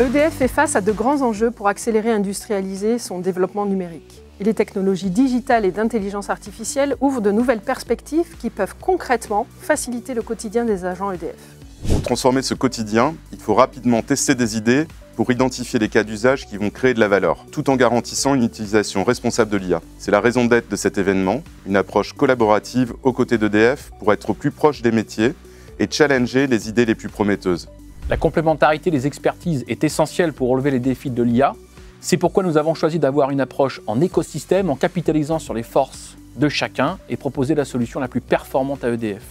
EDF fait face à de grands enjeux pour accélérer et industrialiser son développement numérique. Et les technologies digitales et d'intelligence artificielle ouvrent de nouvelles perspectives qui peuvent concrètement faciliter le quotidien des agents EDF. Pour transformer ce quotidien, il faut rapidement tester des idées pour identifier les cas d'usage qui vont créer de la valeur, tout en garantissant une utilisation responsable de l'IA. C'est la raison d'être de cet événement, une approche collaborative aux côtés d'EDF pour être au plus proche des métiers et challenger les idées les plus prometteuses. La complémentarité des expertises est essentielle pour relever les défis de l'IA. C'est pourquoi nous avons choisi d'avoir une approche en écosystème, en capitalisant sur les forces de chacun et proposer la solution la plus performante à EDF.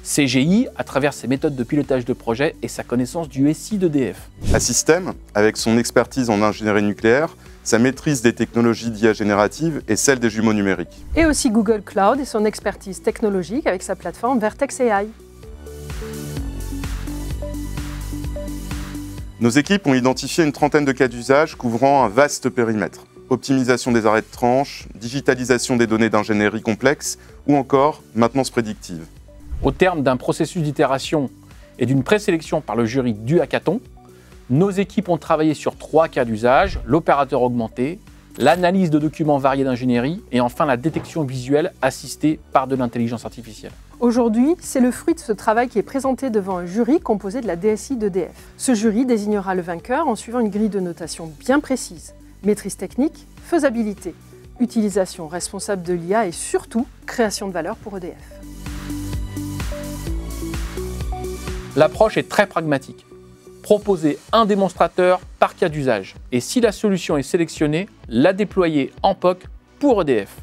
CGI, à travers ses méthodes de pilotage de projet et sa connaissance du SI d'EDF. Assystem, avec son expertise en ingénierie nucléaire, sa maîtrise des technologies d'IA générative et celle des jumeaux numériques. Et aussi Google Cloud et son expertise technologique avec sa plateforme Vertex AI. Nos équipes ont identifié une trentaine de cas d'usage couvrant un vaste périmètre. Optimisation des arrêts de tranche, digitalisation des données d'ingénierie complexe ou encore maintenance prédictive. Au terme d'un processus d'itération et d'une présélection par le jury du hackathon, nos équipes ont travaillé sur 3 cas d'usage, l'opérateur augmenté, l'analyse de documents variés d'ingénierie et enfin la détection visuelle assistée par de l'intelligence artificielle. Aujourd'hui, c'est le fruit de ce travail qui est présenté devant un jury composé de la DSI d'EDF. Ce jury désignera le vainqueur en suivant une grille de notation bien précise. Maîtrise technique, faisabilité, utilisation responsable de l'IA et surtout création de valeur pour EDF. L'approche est très pragmatique. Proposer un démonstrateur par cas d'usage et si la solution est sélectionnée, la déployer en POC pour EDF.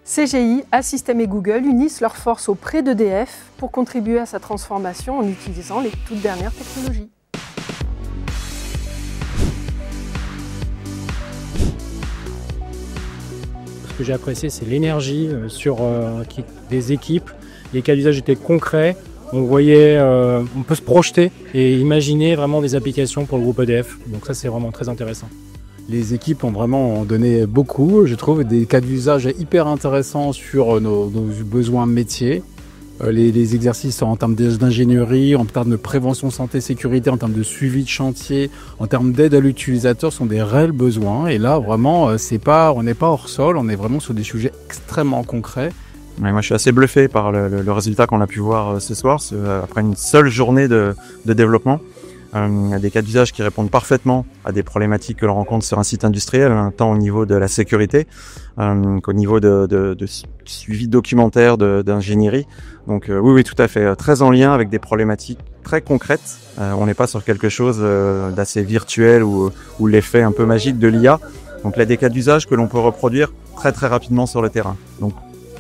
CGI, Assystem et Google unissent leurs forces auprès d'EDF pour contribuer à sa transformation en utilisant les toutes dernières technologies. Ce que j'ai apprécié, c'est l'énergie des équipes. Les cas d'usage étaient concrets. On peut se projeter et imaginer vraiment des applications pour le groupe EDF. Donc ça, c'est vraiment très intéressant. Les équipes ont vraiment donné beaucoup, je trouve, des cas d'usage hyper intéressants sur nos besoins métiers. Les exercices en termes d'ingénierie, en termes de prévention santé sécurité, en termes de suivi de chantier, en termes d'aide à l'utilisateur sont des réels besoins. Et là, vraiment, on n'est pas hors sol, on est vraiment sur des sujets extrêmement concrets. Ouais, moi, je suis assez bluffé par le résultat qu'on a pu voir ce soir, après une seule journée de développement. Des cas d'usage qui répondent parfaitement à des problématiques que l'on rencontre sur un site industriel, tant au niveau de la sécurité qu'au niveau de suivi documentaire d'ingénierie. Donc oui, tout à fait, très en lien avec des problématiques très concrètes. On n'est pas sur quelque chose d'assez virtuel ou l'effet un peu magique de l'IA. Donc là, des cas d'usage que l'on peut reproduire très rapidement sur le terrain. Donc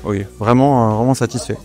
oui, vraiment satisfait.